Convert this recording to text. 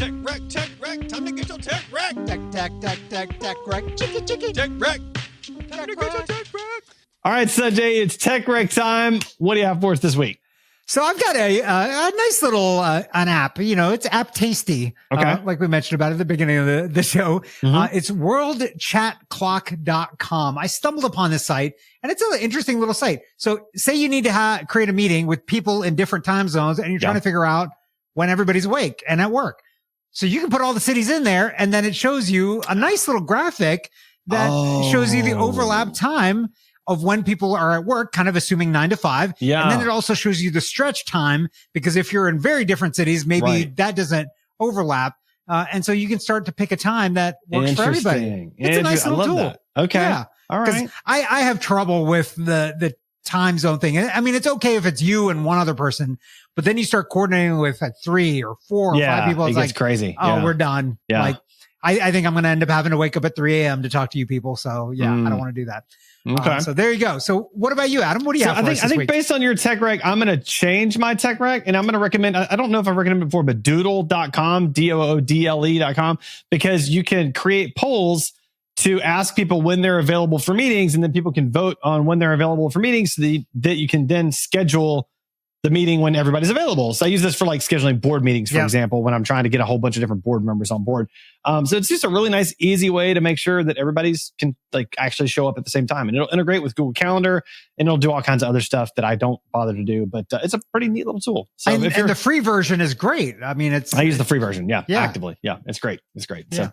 Tech wreck. Time to get your tech wreck. Tech wreck. Chicky. Tech wreck. Time to get your tech wreck. All right, Sanjay, it's tech wreck time. What do you have for us this week? So I've got a nice little an app. You know, it's app tasty. Okay. Like we mentioned about at the beginning of the show. Mm-hmm. It's worldchatclock.com. I stumbled upon this site, and it's an interesting little site. So say you need to create a meeting with people in different time zones, and you're trying to figure out when everybody's awake and at work. So you can put all the cities in there, and then it shows you a nice little graphic that shows you the overlap time of when people are at work, kind of assuming 9 to 5. Yeah. And then it also shows you the stretch time, because if you're in very different cities, maybe that doesn't overlap. And so you can start to pick a time that works for everybody. It's a nice little tool. That. Okay. Yeah. All right. I have trouble with the time zone thing. I mean, it's okay if it's you and one other person, but then you start coordinating with 3 or 4 or 5 people. It's like crazy. Oh, we're done. Yeah. Like, I think I'm going to end up having to wake up at 3 a.m. to talk to you people. So I don't want to do that. Okay. So there you go. So what about you, Adam? What do you have for us this I think week? based on your tech rec, I'm going to change my tech rec, and I'm going to recommend, I don't know if I've recommended before, but doodle.com, doodle.com, because you can create polls to ask people when they're available for meetings, and then people can vote on when they're available for meetings so that you can then schedule the meeting when everybody's available. So I use this for like scheduling board meetings, for example, when I'm trying to get a whole bunch of different board members on board. So it's just a really nice, easy way to make sure that everybody's can like actually show up at the same time. And it'll integrate with Google Calendar, and it'll do all kinds of other stuff that I don't bother to do. But it's a pretty neat little tool. So and the free version is great. I mean, I use the free version. Yeah. Actively. Yeah. It's great. Yeah. So